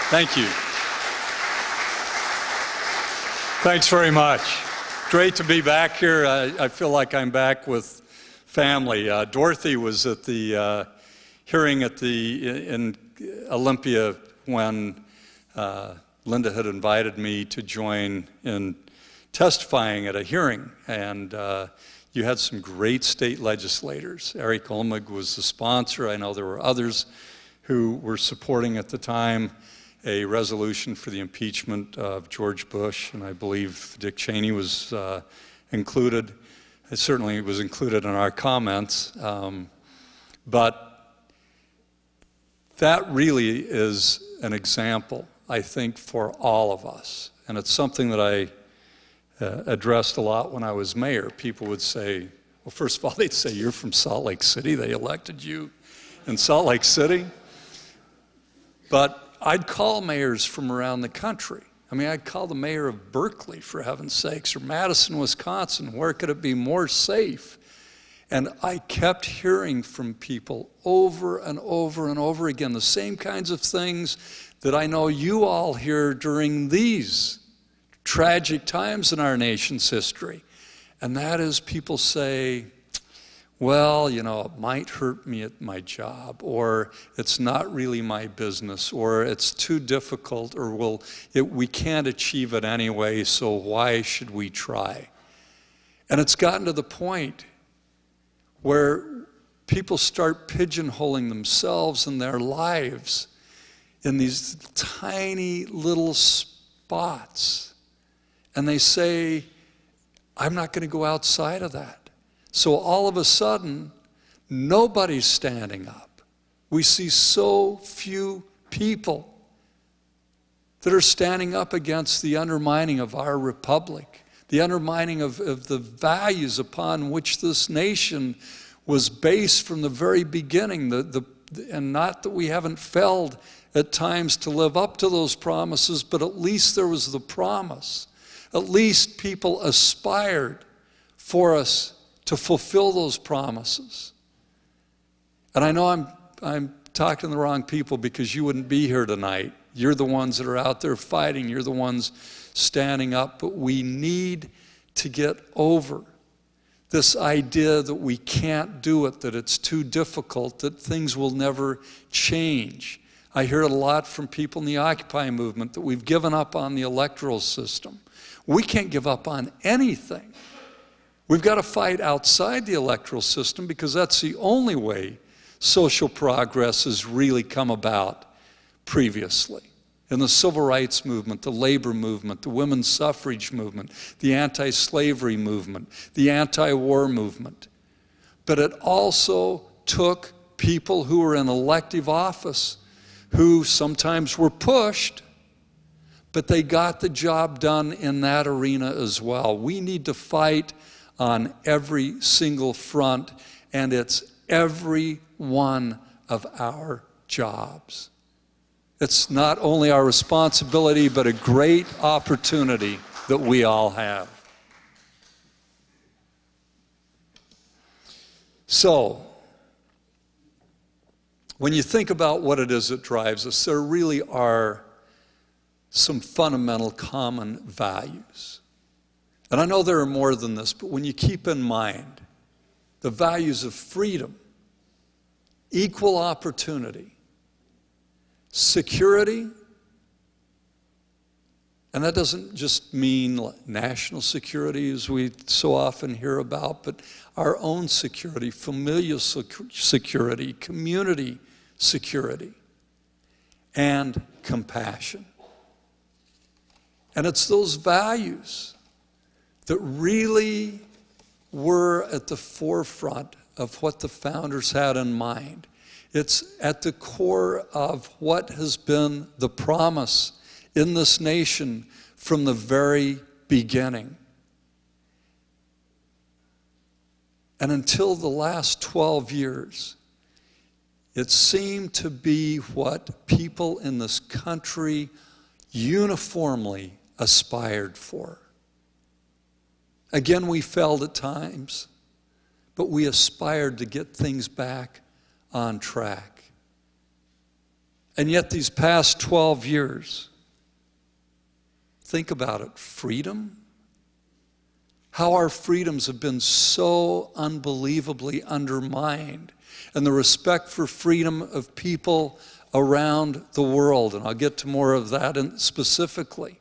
Thank you. Thanks very much. Great to be back here. I feel like I'm back with family. Dorothy was at the hearing in Olympia when Linda had invited me to join in testifying at a hearing, and you had some great state legislators. Eric Olmig was the sponsor. I know there were others who were supporting at the time a resolution for the impeachment of George Bush, and I believe Dick Cheney was included. It certainly was included in our comments. But that really is an example, I think, for all of us. And it's something that I addressed a lot when I was mayor. People would say, well, first of all, they'd say, you're from Salt Lake City. They elected you in Salt Lake City. But I'd call mayors from around the country. I mean, I'd call the mayor of Berkeley, for heaven's sakes, or Madison, Wisconsin. Where could it be more safe? And I kept hearing from people over and over and over again, the same kinds of things that I know you all hear during these tragic times in our nation's history. And that is, people say, well, you know, it might hurt me at my job, or it's not really my business, or it's too difficult, or we can't achieve it anyway, so why should we try? And it's gotten to the point where people start pigeonholing themselves and their lives in these tiny little spots. And they say, I'm not going to go outside of that. So all of a sudden, nobody's standing up. We see so few people that are standing up against the undermining of our republic, the undermining of the values upon which this nation was based from the very beginning, and not that we haven't failed at times to live up to those promises, but at least there was the promise. At least people aspired for us to fulfill those promises. And I know I'm talking to the wrong people, because you wouldn't be here tonight. You're the ones that are out there fighting. You're the ones standing up. But we need to get over this idea that we can't do it, that it's too difficult, that things will never change. I hear it a lot from people in the Occupy movement, that we've given up on the electoral system. We can't give up on anything. We've got to fight outside the electoral system, because that's the only way social progress has really come about previously. In the civil rights movement, the labor movement, the women's suffrage movement, the anti-slavery movement, the anti-war movement. But it also took people who were in elective office, who sometimes were pushed, but they got the job done in that arena as well. We need to fight on every single front, and it's every one of our jobs. It's not only our responsibility, but a great opportunity that we all have. So, when you think about what it is that drives us, there really are some fundamental common values. And I know there are more than this, but when you keep in mind the values of freedom, equal opportunity, security, and that doesn't just mean national security, as we so often hear about, but our own security, familial security, community security, and compassion. And it's those values that really were at the forefront of what the founders had in mind. It's at the core of what has been the promise in this nation from the very beginning. And until the last 12 years, it seemed to be what people in this country uniformly aspired for. Again, we failed at times, but we aspired to get things back on track. And yet these past 12 years, think about it, freedom? How our freedoms have been so unbelievably undermined, and the respect for freedom of people around the world. And I'll get to more of that specifically.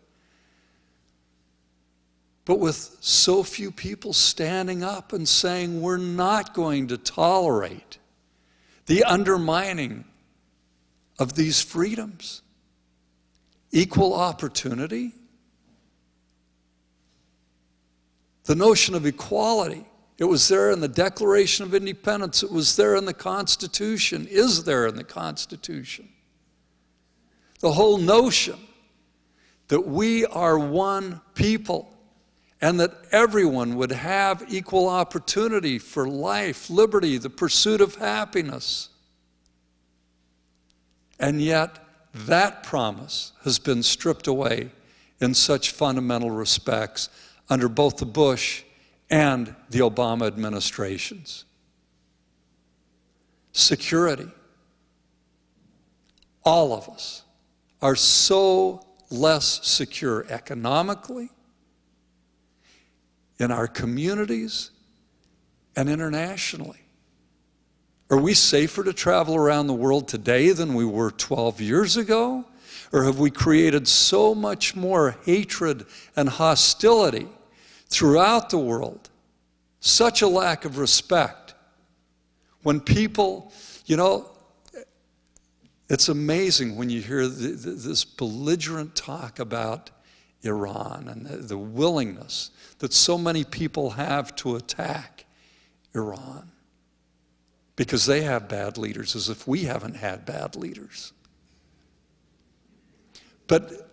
But with so few people standing up and saying, we're not going to tolerate the undermining of these freedoms. Equal opportunity. The notion of equality, it was there in the Declaration of Independence, it was there in the Constitution, is there in the Constitution. The whole notion that we are one people and that everyone would have equal opportunity for life, liberty, the pursuit of happiness. And yet, that promise has been stripped away in such fundamental respects under both the Bush and the Obama administrations. Security. All of us are so less secure economically, in our communities, and internationally. Are we safer to travel around the world today than we were 12 years ago? Or have we created so much more hatred and hostility throughout the world? Such a lack of respect. When people, you know, it's amazing when you hear this belligerent talk about Iran and the willingness that so many people have to attack Iran because they have bad leaders, as if we haven't had bad leaders. But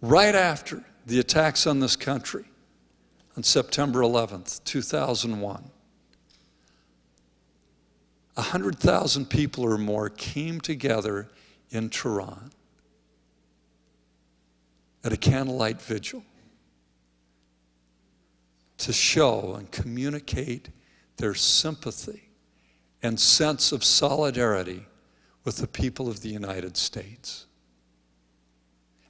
right after the attacks on this country, on September 11th, 2001, 100,000 people or more came together in Tehran at a candlelight vigil to show and communicate their sympathy and sense of solidarity with the people of the United States.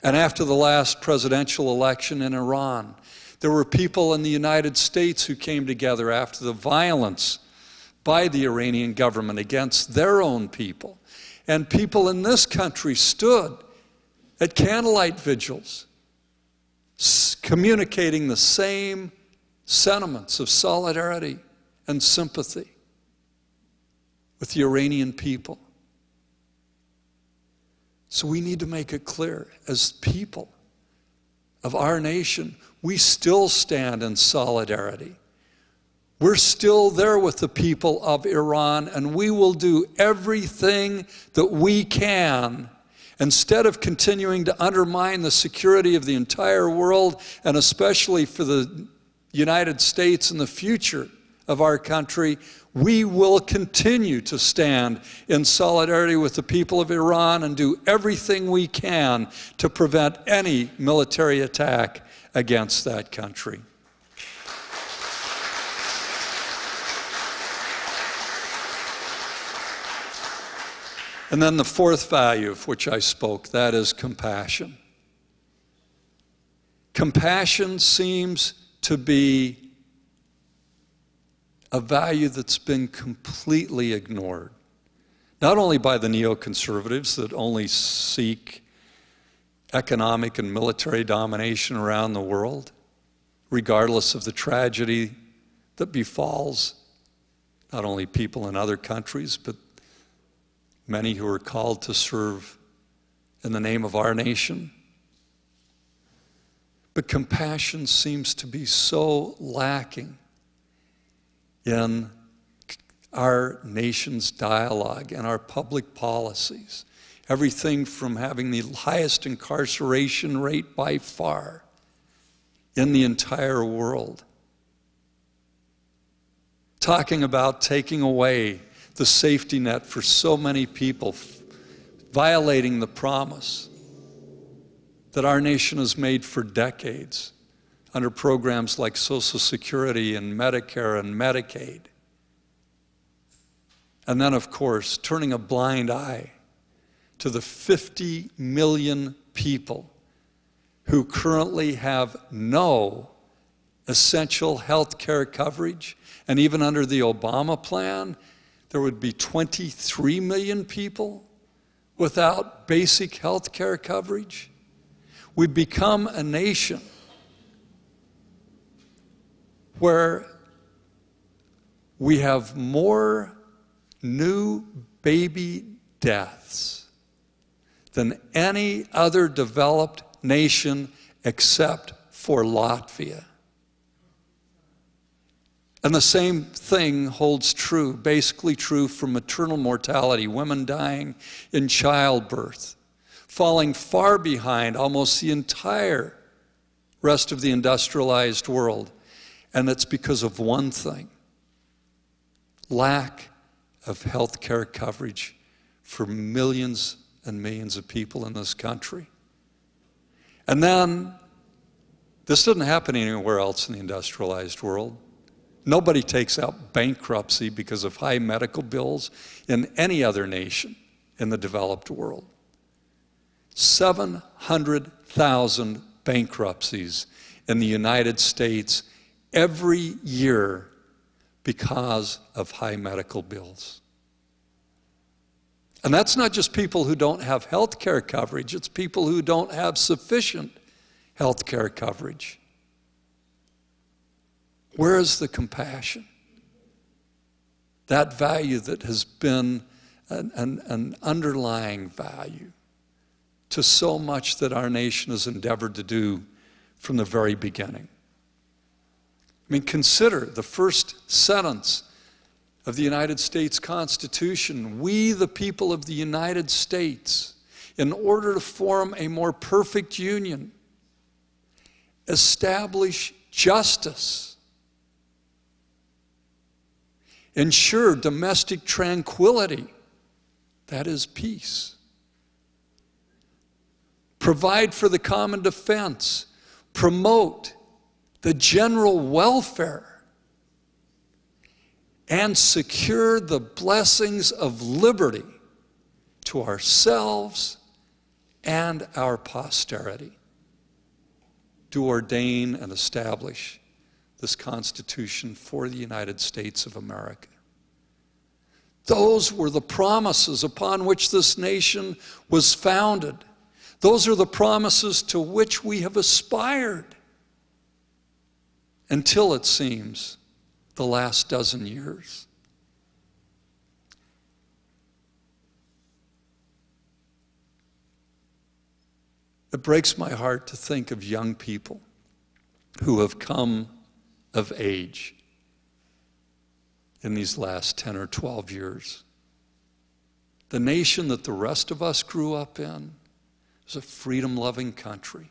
And after the last presidential election in Iran, there were people in the United States who came together after the violence by the Iranian government against their own people. And people in this country stood at candlelight vigils, communicating the same sentiments of solidarity and sympathy with the Iranian people. So we need to make it clear, as people of our nation, we still stand in solidarity. We're still there with the people of Iran, and we will do everything that we can, instead of continuing to undermine the security of the entire world, and especially for the United States and the future of our country. We will continue to stand in solidarity with the people of Iran and do everything we can to prevent any military attack against that country. And then the fourth value of which I spoke, that is compassion. Compassion seems to be a value that's been completely ignored, not only by the neoconservatives that only seek economic and military domination around the world, regardless of the tragedy that befalls not only people in other countries, but many who are called to serve in the name of our nation. But compassion seems to be so lacking in our nation's dialogue and our public policies. Everything from having the highest incarceration rate by far in the entire world, talking about taking away the safety net for so many people, violating the promise that our nation has made for decades under programs like Social Security and Medicare and Medicaid. And then, of course, turning a blind eye to the 50 million people who currently have no essential health care coverage. And even under the Obama plan, there would be 23 million people without basic health care coverage. We've become a nation where we have more new baby deaths than any other developed nation except for Latvia. And the same thing holds true, basically true for maternal mortality, women dying in childbirth, falling far behind almost the entire rest of the industrialized world. And it's because of one thing: lack of health care coverage for millions and millions of people in this country. And then, this doesn't happen anywhere else in the industrialized world. Nobody takes out bankruptcy because of high medical bills in any other nation in the developed world. 700,000 bankruptcies in the United States every year because of high medical bills. And that's not just people who don't have health care coverage, it's people who don't have sufficient health care coverage. Where is the compassion? That value that has been an underlying value to so much that our nation has endeavored to do from the very beginning. I mean, consider the first sentence of the United States Constitution: we, the people of the United States, in order to form a more perfect union, establish justice, ensure domestic tranquility, that is peace, provide for the common defense, promote the general welfare, and secure the blessings of liberty to ourselves and our posterity. Do ordain and establish this Constitution for the United States of America. Those were the promises upon which this nation was founded. Those are the promises to which we have aspired until, it seems, the last dozen years. It breaks my heart to think of young people who have come of age in these last 10 or 12 years. The nation that the rest of us grew up in is a freedom-loving country.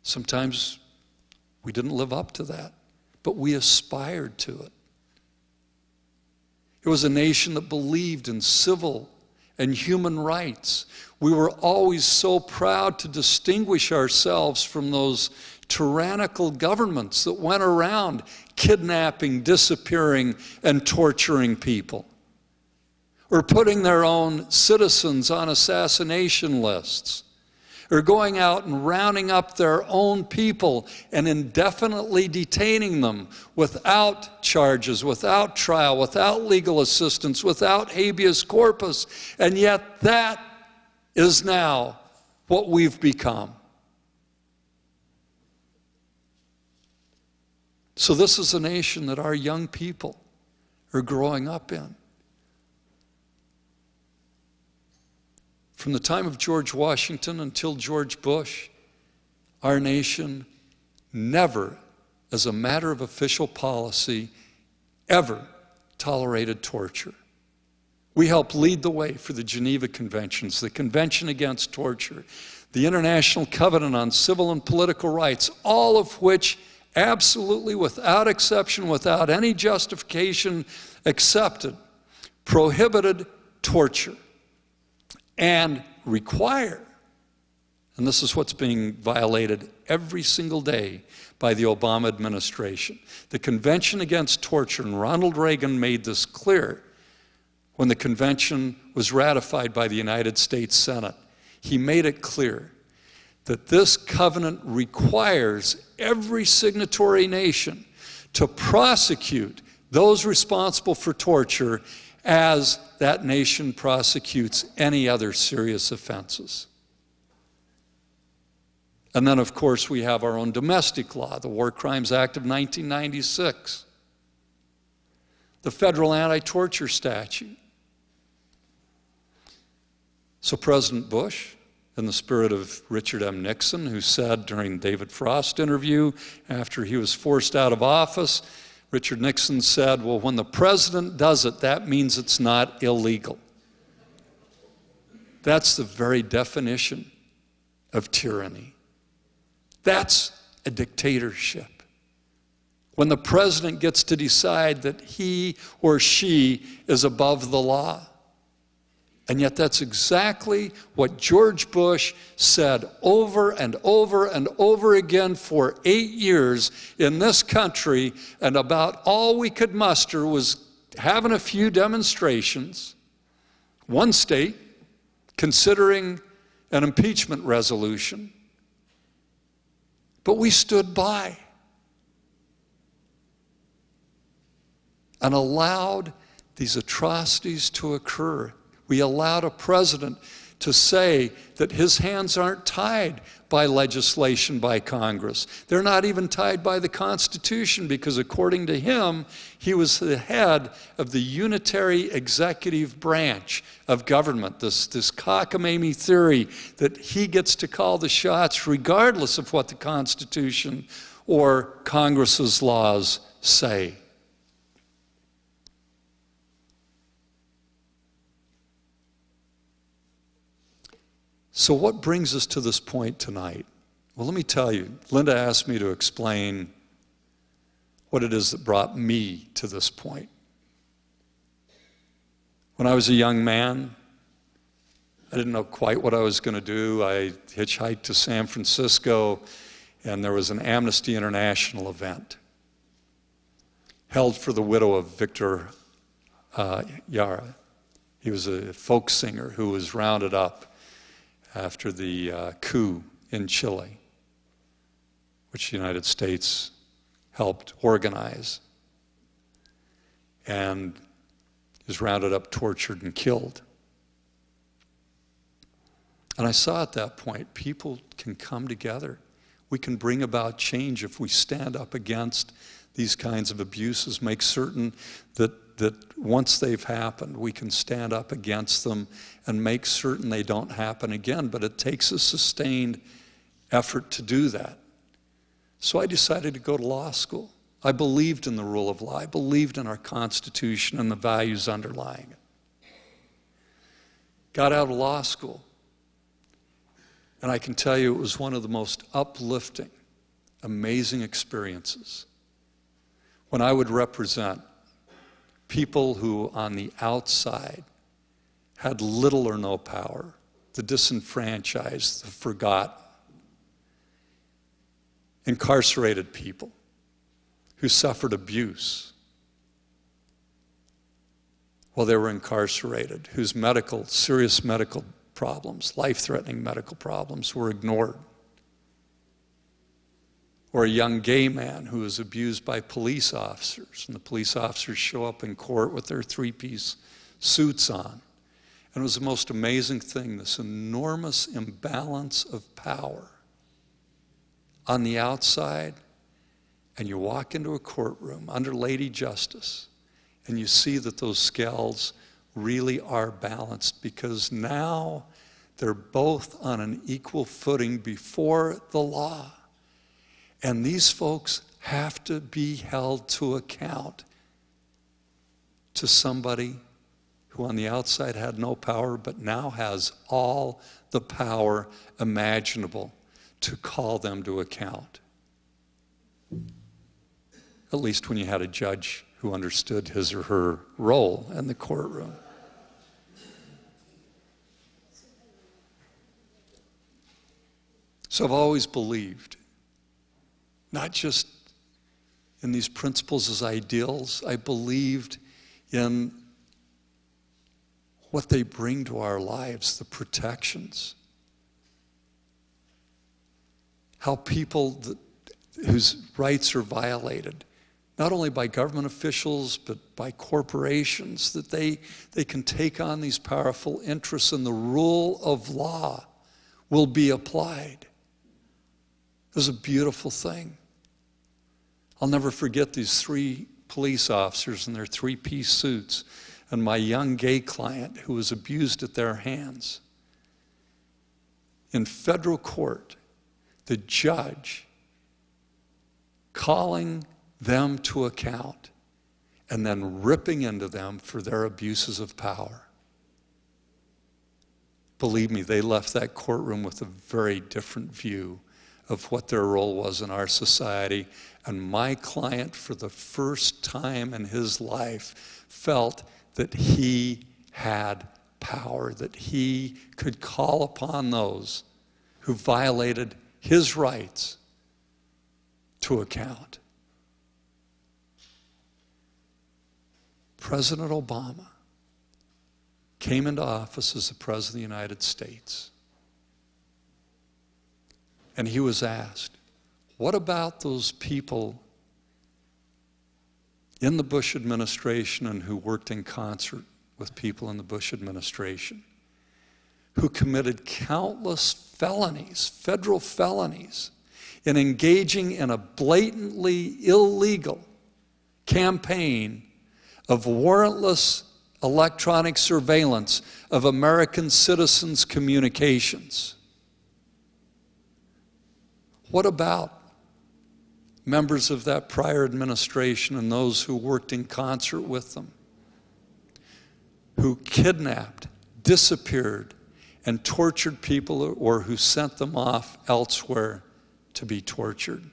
Sometimes we didn't live up to that, but we aspired to it. It was a nation that believed in civil and human rights. We were always so proud to distinguish ourselves from those tyrannical governments that went around kidnapping, disappearing, and torturing people, or putting their own citizens on assassination lists, or going out and rounding up their own people and indefinitely detaining them without charges, without trial, without legal assistance, without habeas corpus. And yet that is now what we've become. So this is a nation that our young people are growing up in. From the time of George Washington until George Bush, our nation never, as a matter of official policy, ever tolerated torture. We helped lead the way for the Geneva Conventions, the Convention Against Torture, the International Covenant on Civil and Political Rights, all of which absolutely, without exception, without any justification accepted, prohibited torture and require, and this is what's being violated every single day by the Obama administration. The Convention Against Torture, and Ronald Reagan made this clear, when the convention was ratified by the United States Senate, he made it clear that this covenant requires every signatory nation to prosecute those responsible for torture as that nation prosecutes any other serious offenses. And then, of course, we have our own domestic law, the War Crimes Act of 1996, the federal anti-torture statute. So President Bush, in the spirit of Richard M. Nixon, who said during the David Frost interview after he was forced out of office, Richard Nixon said, well, when the president does it, that means it's not illegal. That's the very definition of tyranny. That's a dictatorship. When the president gets to decide that he or she is above the law. And yet that's exactly what George Bush said over and over and over again for 8 years in this country, and about all we could muster was having a few demonstrations, one state considering an impeachment resolution, but we stood by and allowed these atrocities to occur. We allowed a president to say that his hands aren't tied by legislation by Congress. They're not even tied by the Constitution, because according to him, he was the head of the unitary executive branch of government, this cockamamie theory that he gets to call the shots regardless of what the Constitution or Congress's laws say. So what brings us to this point tonight? Well, let me tell you, Linda asked me to explain what it is that brought me to this point. When I was a young man, I didn't know quite what I was going to do. I hitchhiked to San Francisco, and there was an Amnesty International event held for the widow of Victor Jara. He was a folk singer who was rounded up after the coup in Chile, which the United States helped organize, and is rounded up, tortured, and killed. And I saw at that point, people can come together. We can bring about change if we stand up against these kinds of abuses, make certain that once they've happened, we can stand up against them and make certain they don't happen again. But it takes a sustained effort to do that. So I decided to go to law school. I believed in the rule of law. I believed in our Constitution and the values underlying it. Got out of law school. And I can tell you it was one of the most uplifting, amazing experiences when I would represent people who on the outside had little or no power, the disenfranchised, the forgotten, incarcerated people who suffered abuse while they were incarcerated, whose serious medical problems, life-threatening medical problems were ignored. Or a young gay man who was abused by police officers, and the police officers show up in court with their three-piece suits on. And it was the most amazing thing, this enormous imbalance of power on the outside, and you walk into a courtroom under Lady Justice, and you see that those scales really are balanced, because now they're both on an equal footing before the law. And these folks have to be held to account to somebody who on the outside had no power, but now has all the power imaginable to call them to account. At least when you had a judge who understood his or her role in the courtroom. So I've always believed, not just in these principles as ideals, I believed in what they bring to our lives, the protections. How people whose rights are violated, not only by government officials, but by corporations, that they can take on these powerful interests and the rule of law will be applied. It was a beautiful thing. I'll never forget these 3 police officers in their 3-piece suits and my young gay client who was abused at their hands. In federal court, the judge calling them to account and then ripping into them for their abuses of power. Believe me, they left that courtroom with a very different view of what their role was in our society. And my client, for the first time in his life, felt that he had power, that he could call upon those who violated his rights to account. President Obama came into office as the President of the United States. And he was asked, what about those people in the Bush administration and who worked in concert with people in the Bush administration, who committed countless felonies, federal felonies, in engaging in a blatantly illegal campaign of warrantless electronic surveillance of American citizens' communications? What about members of that prior administration and those who worked in concert with them, who kidnapped, disappeared, and tortured people, or who sent them off elsewhere to be tortured?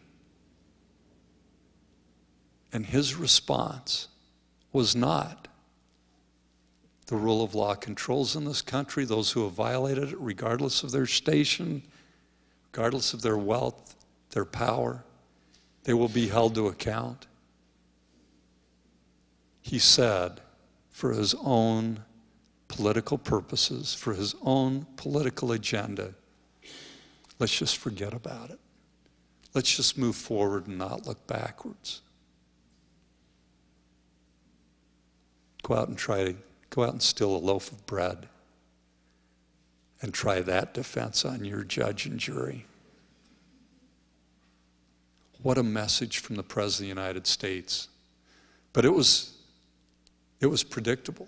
And his response was not, the rule of law controls in this country those who have violated it, regardless of their station, regardless of their wealth, their power, they will be held to account. He said, for his own political purposes, for his own political agenda, let's just forget about it. Let's just move forward and not look backwards. Go out and steal a loaf of bread and try that defense on your judge and jury. What a message from the President of the United States. But it was predictable,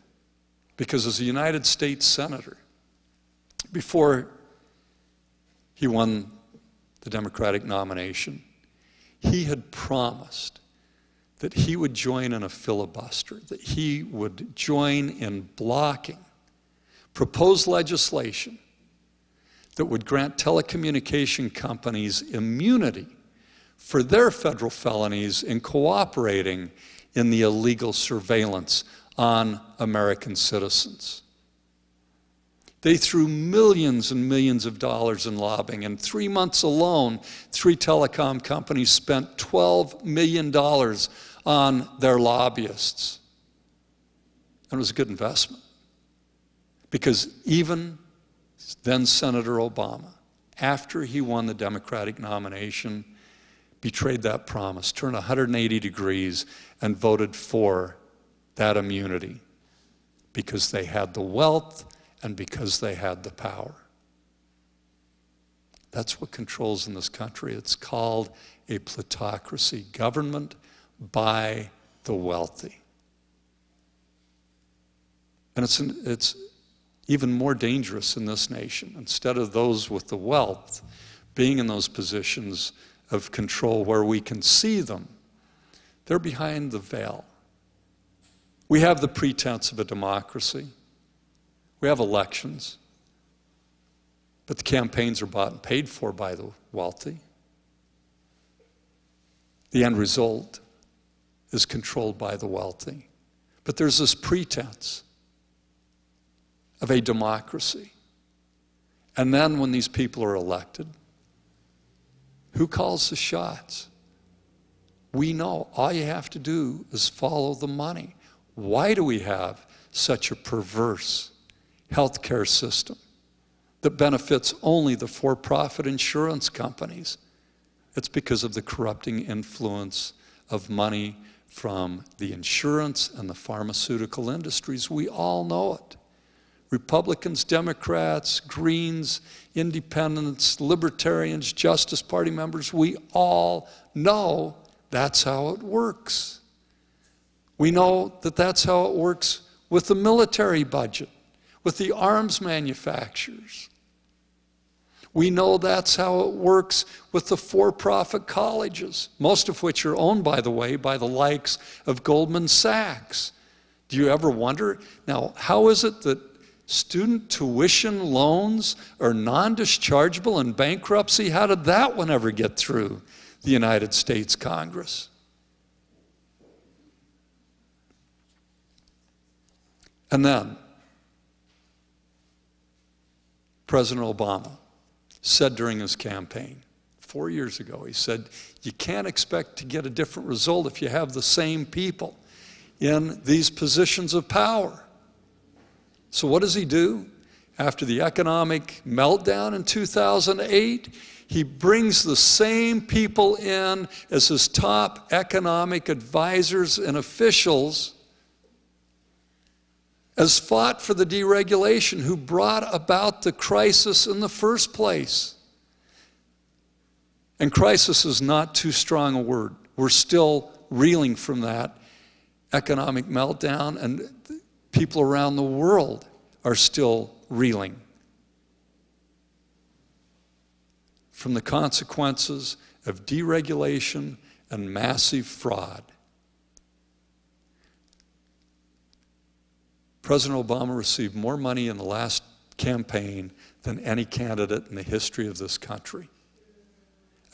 because as a United States Senator, before he won the Democratic nomination, he had promised that he would join in a filibuster, that he would join in blocking proposed legislation that would grant telecommunication companies immunity for their federal felonies in cooperating in the illegal surveillance on American citizens. They threw millions and millions of dollars in lobbying. In 3 months alone, 3 telecom companies spent $12 million on their lobbyists. And it was a good investment, because even then Senator Obama, after he won the Democratic nomination, betrayed that promise, turned 180 degrees, and voted for that immunity because they had the wealth and because they had the power. That's what controls in this country. It's called a plutocracy, government by the wealthy. And it's even more dangerous in this nation. Instead of those with the wealth being in those positions of control where we can see them, they're behind the veil. We have the pretense of a democracy. We have elections. But the campaigns are bought and paid for by the wealthy. The end result is controlled by the wealthy. But there's this pretense of a democracy. And then when these people are elected, who calls the shots? We know. All you have to do is follow the money. Why do we have such a perverse healthcare system that benefits only the for-profit insurance companies. It's because of the corrupting influence of money from the insurance and the pharmaceutical industries. We all know it. Republicans, Democrats, Greens, Independents, Libertarians, Justice Party members, we all know that's how it works. We know that that's how it works with the military budget, with the arms manufacturers. We know that's how it works with the for-profit colleges, most of which are owned, by the way, by the likes of Goldman Sachs. Do you ever wonder, now, how is it that student tuition loans are non-dischargeable in bankruptcy? How did that one ever get through the United States Congress? And then, President Obama said during his campaign 4 years ago, he said, you can't expect to get a different result if you have the same people in these positions of power. So what does he do? After the economic meltdown in 2008, he brings the same people in as his top economic advisors and officials as fought for the deregulation, who brought about the crisis in the first place. And crisis is not too strong a word. We're still reeling from that economic meltdown, and people around the world are still reeling from the consequences of deregulation and massive fraud. President Obama received more money in the last campaign than any candidate in the history of this country.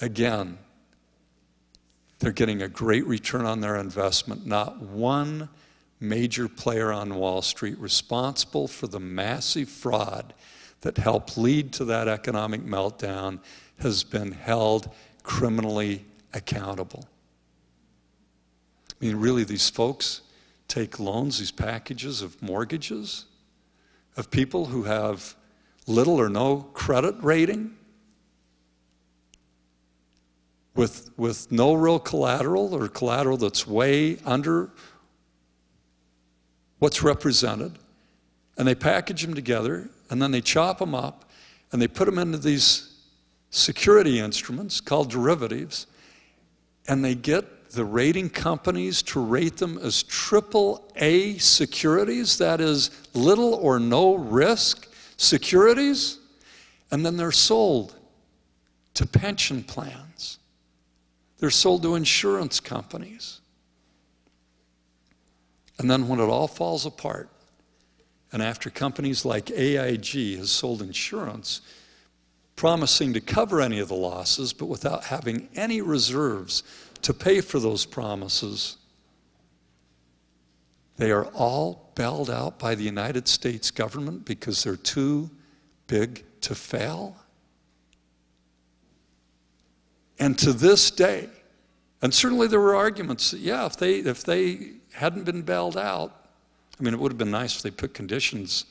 Again, they're getting a great return on their investment. Not one major player on Wall Street responsible for the massive fraud that helped lead to that economic meltdown has been held criminally accountable. I mean, really, these folks take loans, these packages of mortgages of people who have little or no credit rating, with no real collateral, or collateral that's way under what's represented, and they package them together, and then they chop them up, and they put them into these security instruments called derivatives, and they get the rating companies to rate them as AAA securities, that is, little or no risk securities, and then they're sold to pension plans. They're sold to insurance companies. And then when it all falls apart, and after companies like AIG has sold insurance, promising to cover any of the losses, but without having any reserves to pay for those promises, they are all bailed out by the United States government because they're too big to fail. And to this day, and certainly there were arguments that, yeah, if they hadn't been bailed out, I mean, it would have been nice if they put conditions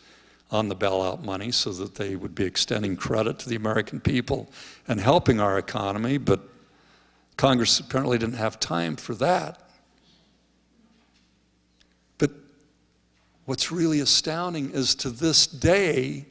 on the bailout money so that they would be extending credit to the American people and helping our economy, but Congress apparently didn't have time for that. But what's really astounding is, to this day,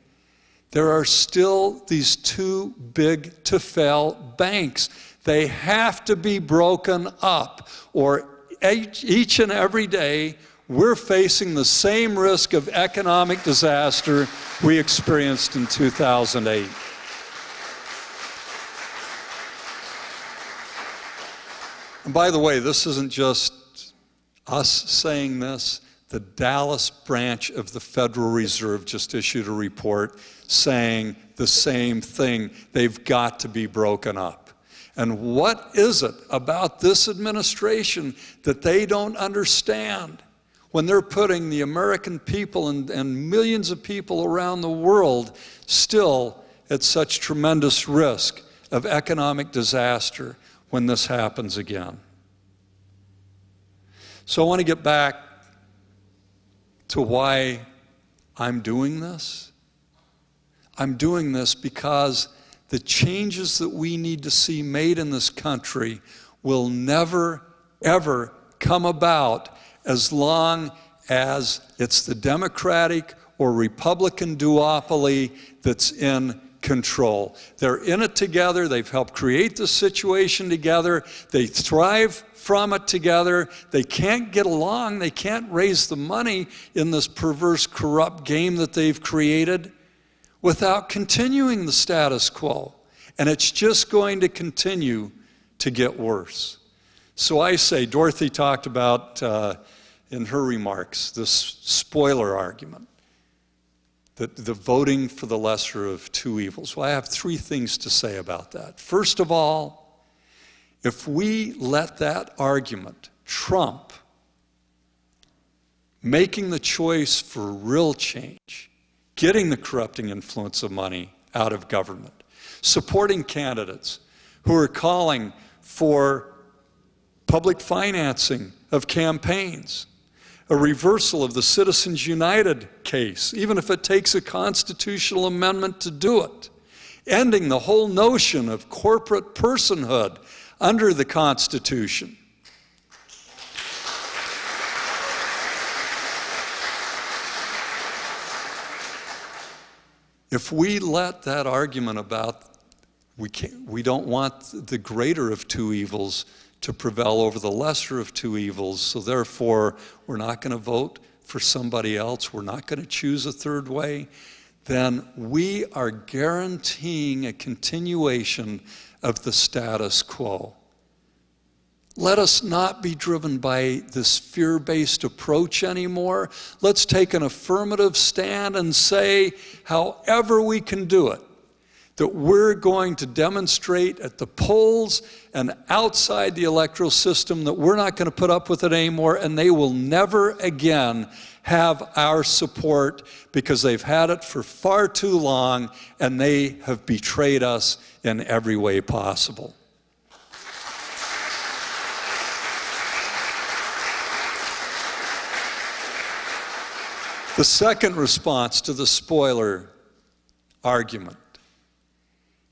there are still these too big to fail banks. They have to be broken up, or each and every day we're facing the same risk of economic disaster we experienced in 2008. And by the way, this isn't just us saying this. The Dallas branch of the Federal Reserve just issued a report saying the same thing. They've got to be broken up. And what is it about this administration that they don't understand when they're putting the American people and millions of people around the world still at such tremendous risk of economic disaster when this happens again? So I want to get back to why I'm doing this? I'm doing this because the changes that we need to see made in this country will never, ever come about as long as it's the Democratic or Republican duopoly that's in control. They're in it together. They've helped create the situation together. They thrive from it together. They can't get along. They can't raise the money in this perverse, corrupt game that they've created without continuing the status quo. And it's just going to continue to get worse. So I say, Dorothy talked about in her remarks this spoiler argument, the voting for the lesser of two evils. Well, I have three things to say about that. First of all, if we let that argument trump making the choice for real change, getting the corrupting influence of money out of government, supporting candidates who are calling for public financing of campaigns, a reversal of the Citizens United case, even if it takes a constitutional amendment to do it, ending the whole notion of corporate personhood under the Constitution. If we let that argument about we don't want the greater of two evils to prevail over the lesser of two evils, so therefore we're not going to vote for somebody else, we're not going to choose a third way, then we are guaranteeing a continuation of the status quo. Let us not be driven by this fear-based approach anymore. Let's take an affirmative stand and say, however we can do it, that we're going to demonstrate at the polls and outside the electoral system that we're not going to put up with it anymore, and they will never again have our support because they've had it for far too long and they have betrayed us in every way possible. The second response to the spoiler argument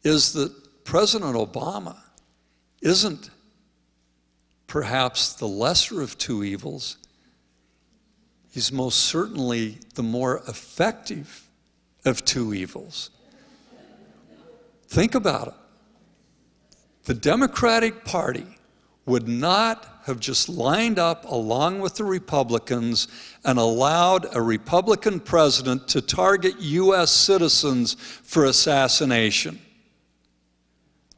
is that President Obama isn't perhaps the lesser of two evils. He's most certainly the more effective of two evils. Think about it. The Democratic Party would not have just lined up along with the Republicans and allowed a Republican president to target U.S. citizens for assassination.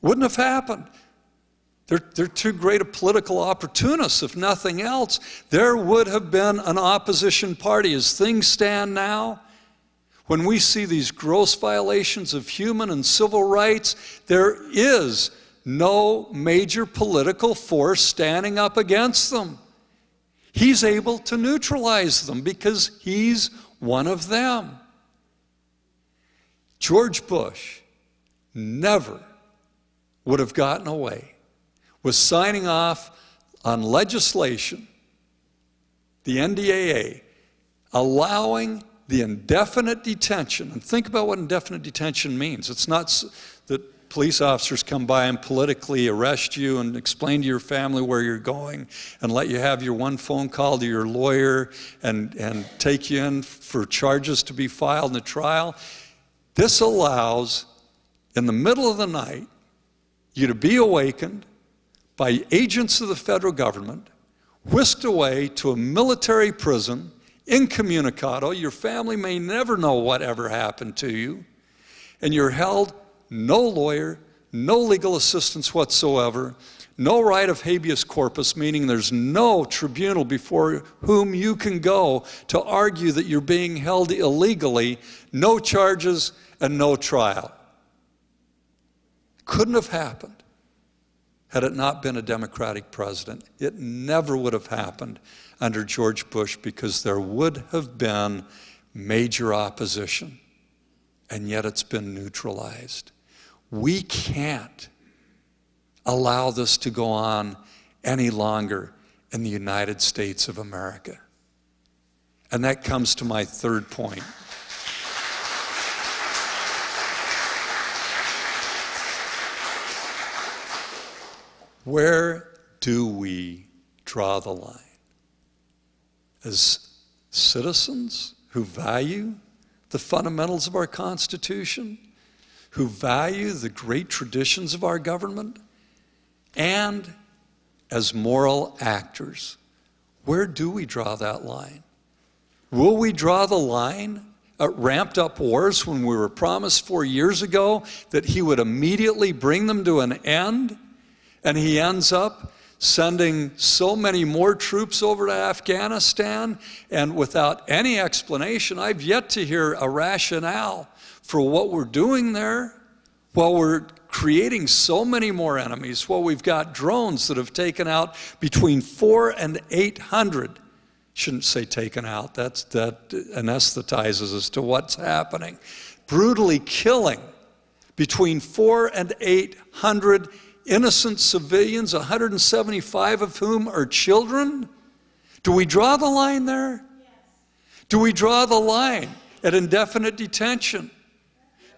Wouldn't have happened. They're too great a political opportunists, if nothing else. There would have been an opposition party. As things stand now, when we see these gross violations of human and civil rights, there is no major political force standing up against them. He's able to neutralize them because he's one of them. George Bush never would have gotten away with signing off on legislation, the NDAA, allowing the indefinite detention. And think about what indefinite detention means. It's not that police officers come by and politically arrest you and explain to your family where you're going and let you have your one phone call to your lawyer and take you in for charges to be filed in the trial. This allows, in the middle of the night, you to be awakened by agents of the federal government, whisked away to a military prison, incommunicado. Your family may never know whatever happened to you, and you're held, no lawyer, no legal assistance whatsoever, no right of habeas corpus, meaning there's no tribunal before whom you can go to argue that you're being held illegally, no charges and no trial. Couldn't have happened had it not been a Democratic president. It never would have happened under George Bush because there would have been major opposition, and yet it's been neutralized. We can't allow this to go on any longer in the United States of America. And that comes to my third point. Where do we draw the line? As citizens who value the fundamentals of our Constitution, who value the great traditions of our government, and as moral actors, where do we draw that line? Will we draw the line at ramped up wars when we were promised 4 years ago that he would immediately bring them to an end, and he ends up sending so many more troops over to Afghanistan, and without any explanation? I've yet to hear a rationale for what we're doing there, while we're creating so many more enemies, while we've got drones that have taken out between 400 and 800. Shouldn't say taken out, that anesthetizes us to what's happening. Brutally killing between 400 and 800 innocent civilians, 175 of whom are children. Do we draw the line there? Yes. Do we draw the line at indefinite detention?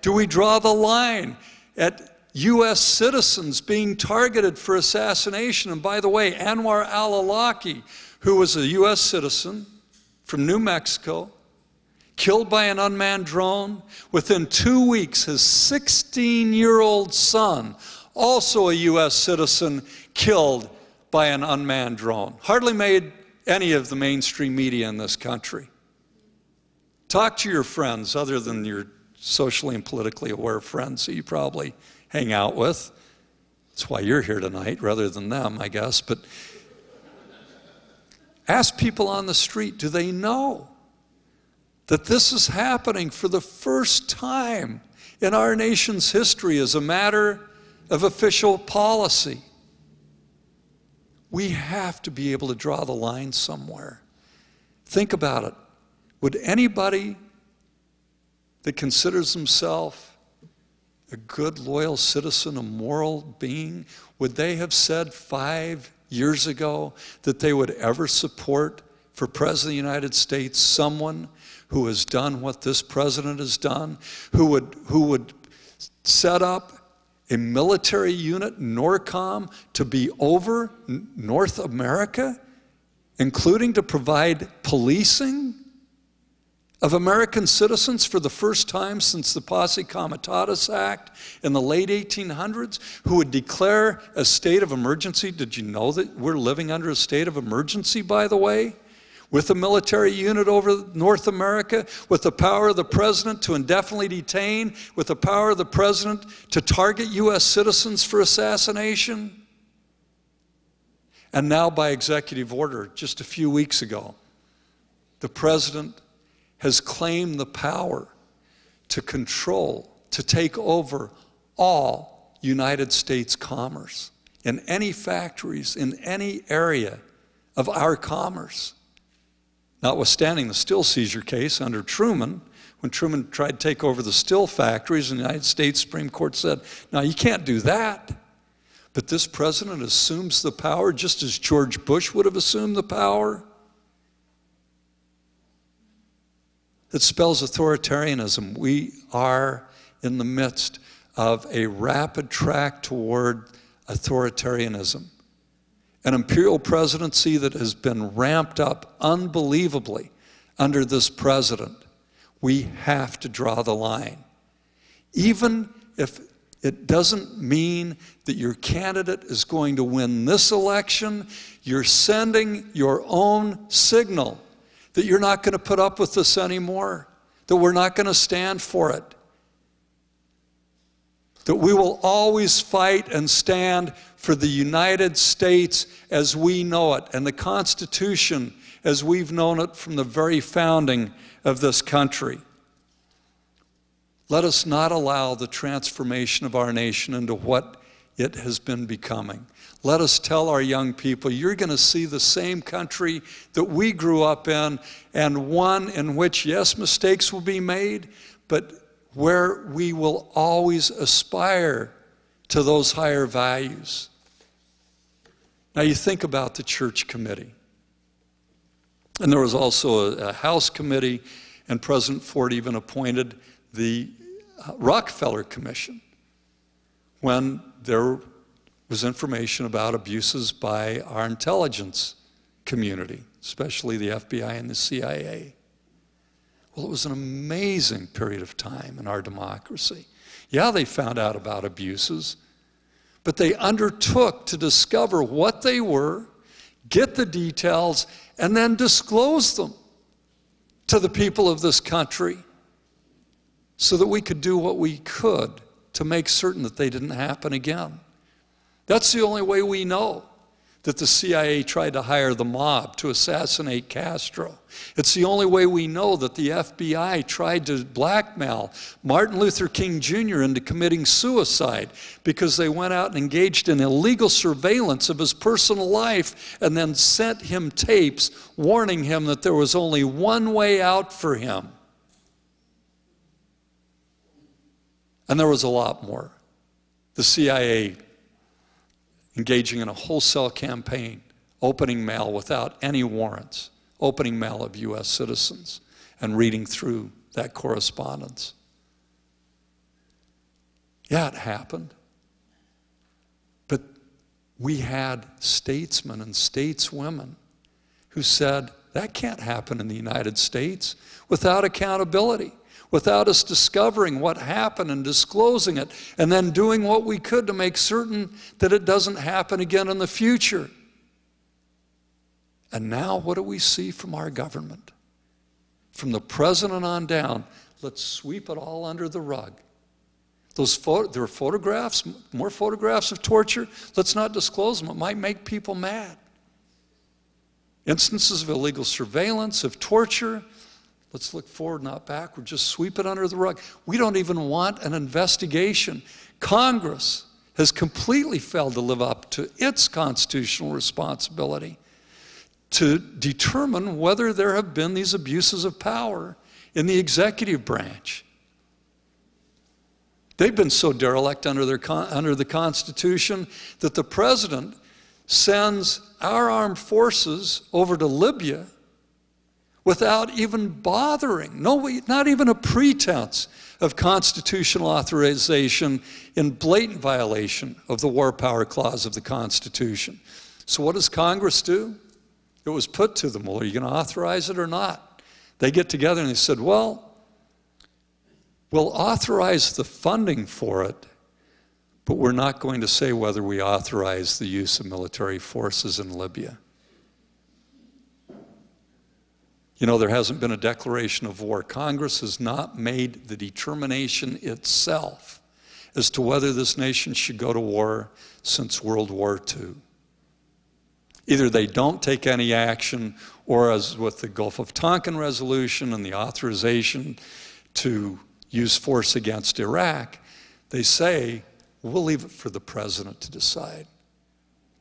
Do we draw the line at U.S. citizens being targeted for assassination? And by the way, Anwar al-Awlaki, who was a U.S. citizen from New Mexico, killed by an unmanned drone. Within 2 weeks, his 16-year-old son, also a U.S. citizen, killed by an unmanned drone. Hardly made any of the mainstream media in this country. Talk to your friends, other than your socially and politically aware friends that you probably hang out with. That's why you're here tonight, rather than them, I guess. But ask people on the street, do they know that this is happening for the first time in our nation's history as a matter of official policy? We have to be able to draw the line somewhere. Think about it. Would anybody that considers himself a good, loyal citizen, a moral being, would they have said 5 years ago that they would ever support for President of the United States someone who has done what this president has done, who would set up a military unit, NORCOM, to be over North America, including to provide policing of American citizens for the first time since the Posse Comitatus Act in the late 1800s, who would declare a state of emergency? Did you know that we're living under a state of emergency, by the way? With a military unit over North America, with the power of the president to indefinitely detain, with the power of the president to target U.S. citizens for assassination. And now, by executive order, just a few weeks ago, the president has claimed the power to control, to take over all United States commerce in any factories, in any area of our commerce. Notwithstanding the still seizure case under Truman, when Truman tried to take over the still factories, the United States Supreme Court said, no, you can't do that. But this president assumes the power just as George Bush would have assumed the power. That spells authoritarianism. We are in the midst of a rapid track toward authoritarianism. An imperial presidency that has been ramped up unbelievably under this president. We have to draw the line. Even if it doesn't mean that your candidate is going to win this election, you're sending your own signal that you're not going to put up with this anymore, that we're not going to stand for it, that we will always fight and stand for the United States as we know it, and the Constitution as we've known it from the very founding of this country. Let us not allow the transformation of our nation into what it has been becoming. Let us tell our young people, you're going to see the same country that we grew up in, and one in which, yes, mistakes will be made, but where we will always aspire to those higher values. Now you think about the church committee. And there was also a House committee, and President Ford even appointed the Rockefeller Commission when there was information about abuses by our intelligence community, especially the FBI and the CIA. Well, it was an amazing period of time in our democracy. Yeah, they found out about abuses, but they undertook to discover what they were, get the details, and then disclose them to the people of this country so that we could do what we could to make certain that they didn't happen again. That's the only way we know that the CIA tried to hire the mob to assassinate Castro. It's the only way we know that the FBI tried to blackmail Martin Luther King Jr. into committing suicide because they went out and engaged in illegal surveillance of his personal life and then sent him tapes warning him that there was only one way out for him. And there was a lot more. The CIA engaging in a wholesale campaign, opening mail without any warrants, opening mail of U.S. citizens, and reading through that correspondence. Yeah, it happened. But we had statesmen and stateswomen who said, that can't happen in the United States without accountability, without us discovering what happened and disclosing it, and then doing what we could to make certain that it doesn't happen again in the future. And now what do we see from our government? From the president on down, let's sweep it all under the rug. There are photographs, more photographs of torture. Let's not disclose them. It might make people mad. Instances of illegal surveillance, of torture. Let's look forward, not backward. Just sweep it under the rug. We don't even want an investigation. Congress has completely failed to live up to its constitutional responsibility to determine whether there have been these abuses of power in the executive branch. They've been so derelict under the Constitution that the president sends our armed forces over to Libya without even bothering, not even a pretense of constitutional authorization, in blatant violation of the War Power Clause of the Constitution. So what does Congress do? It was put to them, well, are you going to authorize it or not? They get together and they said, well, we'll authorize the funding for it, but we're not going to say whether we authorize the use of military forces in Libya. You know, there hasn't been a declaration of war. Congress has not made the determination itself as to whether this nation should go to war since World War II. Either they don't take any action, or as with the Gulf of Tonkin resolution and the authorization to use force against Iraq, they say, we'll leave it for the president to decide.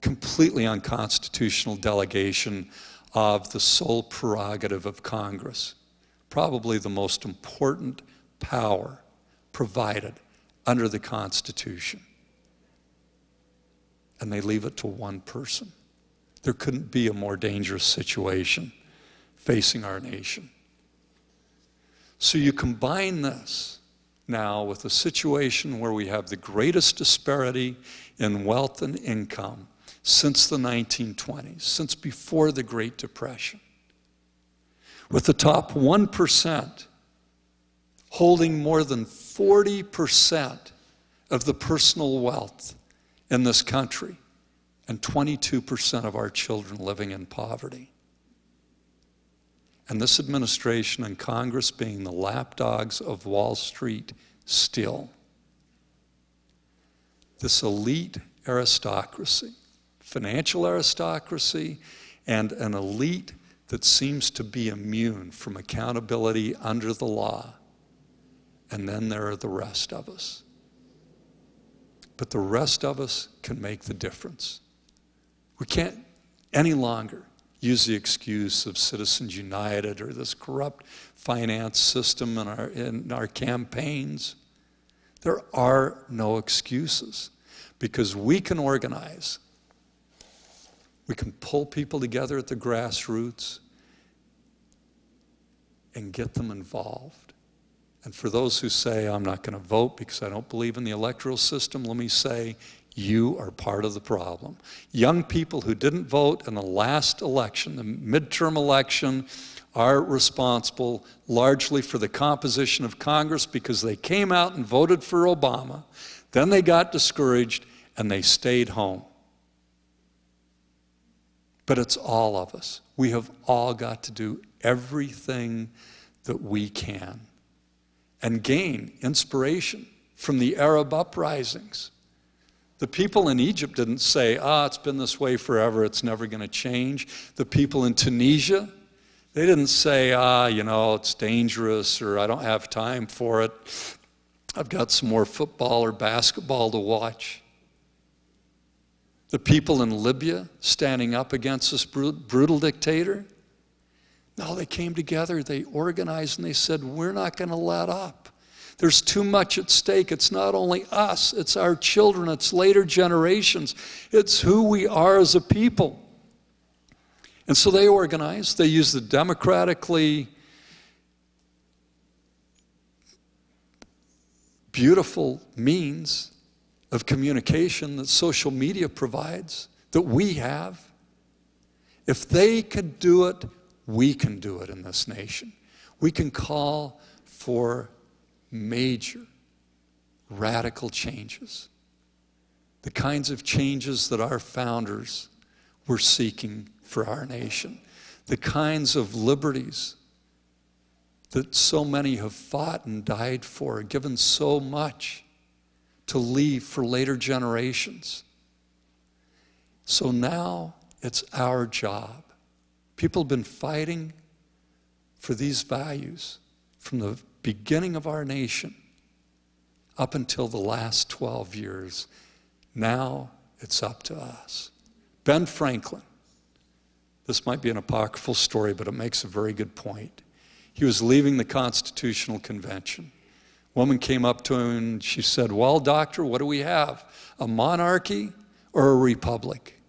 Completely unconstitutional delegation of the sole prerogative of Congress, probably the most important power provided under the Constitution. And they leave it to one person. There couldn't be a more dangerous situation facing our nation. So you combine this now with a situation where we have the greatest disparity in wealth and income since the 1920s, since before the Great Depression, with the top 1% holding more than 40% of the personal wealth in this country, and 22% of our children living in poverty. And this administration and Congress being the lapdogs of Wall Street still. This elite aristocracy, financial aristocracy, and an elite that seems to be immune from accountability under the law. And then there are the rest of us. But the rest of us can make the difference. We can't any longer use the excuse of Citizens United or this corrupt finance system in our campaigns. There are no excuses, because we can organize. We can pull people together at the grassroots and get them involved. And for those who say, I'm not going to vote because I don't believe in the electoral system, let me say, You are part of the problem. Young people who didn't vote in the last election, the midterm election, are responsible largely for the composition of Congress because they came out and voted for Obama. Then they got discouraged and they stayed home. But it's all of us. We have all got to do everything that we can and gain inspiration from the Arab uprisings. The people in Egypt didn't say, it's been this way forever, it's never going to change. The people in Tunisia, they didn't say, it's dangerous, or I don't have time for it. I've got some more football or basketball to watch. The people in Libya standing up against this brutal dictator, no, they came together, they organized, and they said, we're not going to let up. There's too much at stake. It's not only us, it's our children, it's later generations. It's who we are as a people. And so they organized. They used the democratically beautiful means of communication that social media provides, that we have. If they could do it, we can do it in this nation. We can call for major, radical changes. The kinds of changes that our founders were seeking for our nation. The kinds of liberties that so many have fought and died for, given so much to leave for later generations. So now it's our job. People have been fighting for these values from the beginning of our nation up until the last 12 years. Now it's up to us. Ben Franklin, this might be an apocryphal story, but it makes a very good point. He was leaving the Constitutional Convention. A woman came up to him and she said, well, doctor, what do we have? A monarchy or a republic?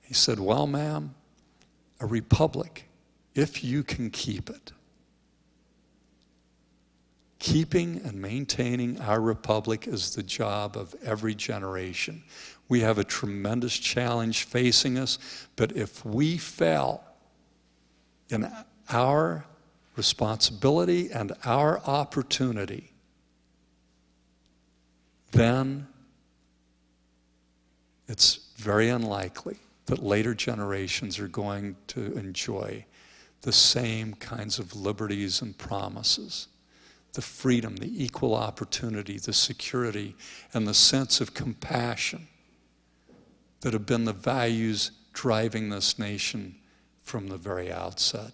He said, well, ma'am, a republic, if you can keep it. Keeping and maintaining our republic is the job of every generation. We have a tremendous challenge facing us, but if we fail in our responsibility and our opportunity, then it's very unlikely that later generations are going to enjoy the same kinds of liberties and promises. The freedom, the equal opportunity, the security, and the sense of compassion that have been the values driving this nation from the very outset.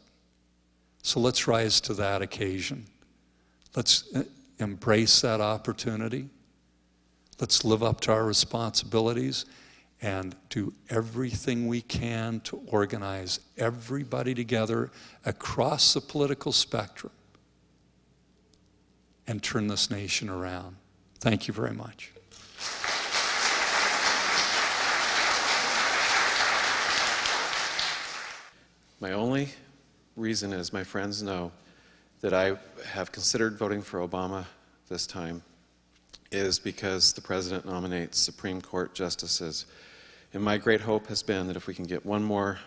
So let's rise to that occasion. Let's embrace that opportunity. Let's live up to our responsibilities and do everything we can to organize everybody together across the political spectrum and turn this nation around. Thank you very much. My only reason, as my friends know, that I have considered voting for Obama this time is because the President nominates Supreme Court justices. And my great hope has been that if we can get one more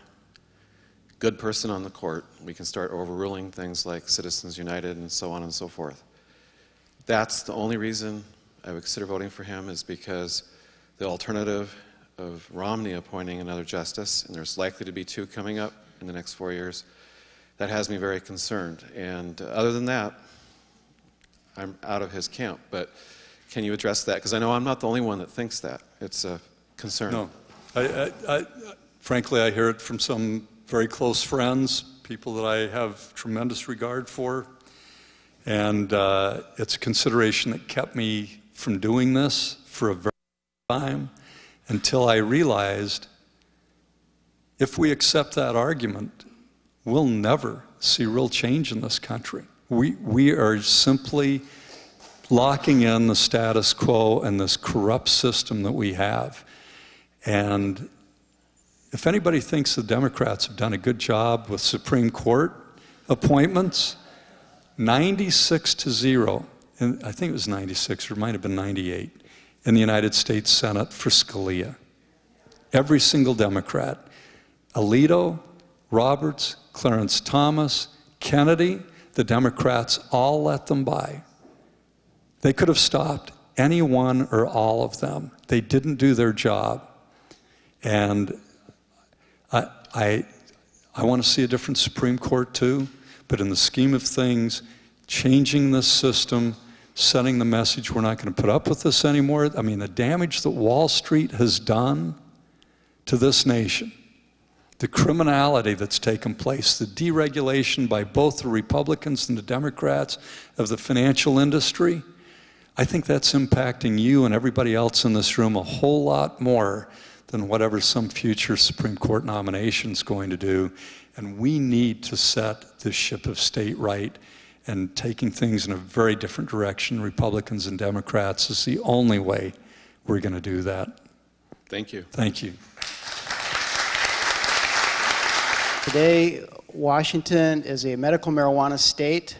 good person on the court, we can start overruling things like Citizens United and so on and so forth. That's the only reason I would consider voting for him, is because the alternative of Romney appointing another justice, and there's likely to be 2 coming up in the next 4 years, that has me very concerned. And other than that, I'm out of his camp. But can you address that? Because I know I'm not the only one that thinks that. It's a concern. No. Frankly, I hear it from some very close friends, people that I have tremendous regard for. And it's a consideration that kept me from doing this for a very long time until I realized if we accept that argument, we'll never see real change in this country. We are simply locking in the status quo and this corrupt system that we have. And if anybody thinks the Democrats have done a good job with Supreme Court appointments, 96-0, and I think it was 96, or it might have been 98, in the United States Senate for Scalia. Every single Democrat. Alito, Roberts, Clarence Thomas, Kennedy, the Democrats all let them by. They could have stopped any one or all of them. They didn't do their job. And I want to see a different Supreme Court too, but in the scheme of things, changing this system, sending the message we're not going to put up with this anymore. I mean, the damage that Wall Street has done to this nation, the criminality that's taken place, the deregulation by both the Republicans and the Democrats of the financial industry, I think that's impacting you and everybody else in this room a whole lot more than whatever some future Supreme Court nomination is going to do. And we need to set this ship of state right, and taking things in a very different direction, Republicans and Democrats, is the only way we're going to do that. Thank you. Thank you. Today, Washington is a medical marijuana state,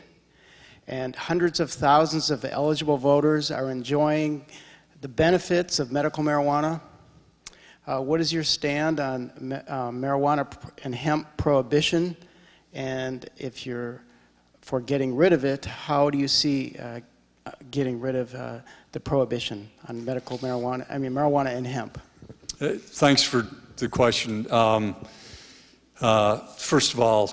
and hundreds of thousands of eligible voters are enjoying the benefits of medical marijuana. What is your stand on marijuana and hemp prohibition? And if you're for getting rid of it, how do you see getting rid of the prohibition on medical marijuana, marijuana and hemp? Thanks for the question. First of all,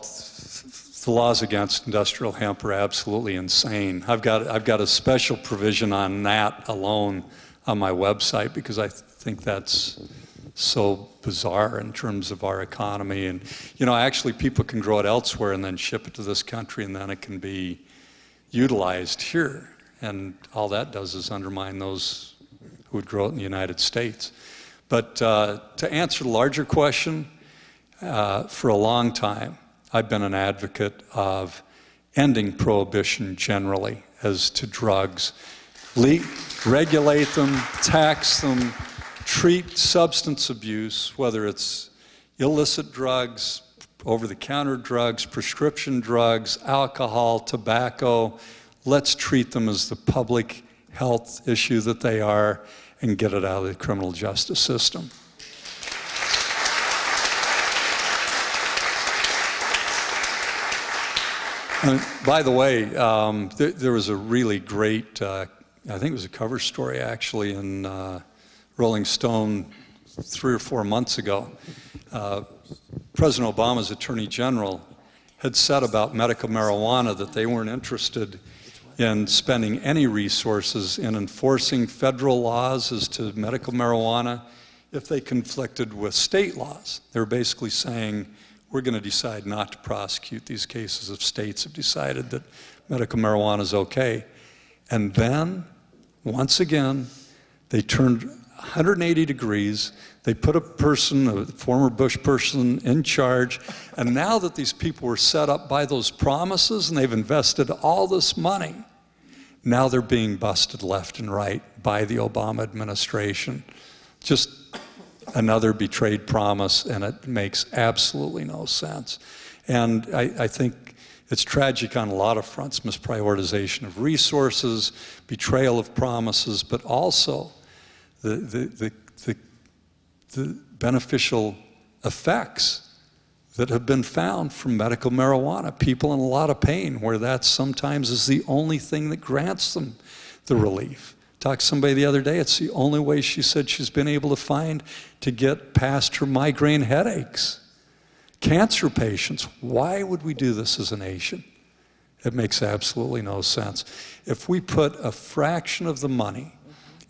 the laws against industrial hemp are absolutely insane. I've got a special provision on that alone on my website because I think that's so bizarre in terms of our economy. And, actually people can grow it elsewhere and then ship it to this country, and then it can be utilized here. And all that does is undermine those who would grow it in the United States. But to answer the larger question, for a long time, I've been an advocate of ending prohibition generally as to drugs. Regulate them, tax them, treat substance abuse, whether it's illicit drugs, over-the-counter drugs, prescription drugs, alcohol, tobacco. Let's treat them as the public health issue that they are and get it out of the criminal justice system. By the way, there was a really great, I think it was a cover story actually in Rolling Stone 3 or 4 months ago. President Obama's Attorney General had said about medical marijuana that they weren't interested in spending any resources in enforcing federal laws as to medical marijuana if they conflicted with state laws. They were basically saying, we're going to decide not to prosecute these cases if states have decided that medical marijuana is okay. And then, once again, they turned 180 degrees. They put a former Bush person in charge, and now that these people were set up by those promises and they've invested all this money, now they're being busted left and right by the Obama administration. Just another betrayed promise, and it makes absolutely no sense. And I think it's tragic on a lot of fronts: misprioritization of resources, betrayal of promises, but also the beneficial effects that have been found from medical marijuana. People in a lot of pain, where that sometimes is the only thing that grants them the relief. Talked to somebody the other day, it's the only way she said she's been able to find to get past her migraine headaches. Cancer patients, why would we do this as a nation? It makes absolutely no sense. If we put a fraction of the money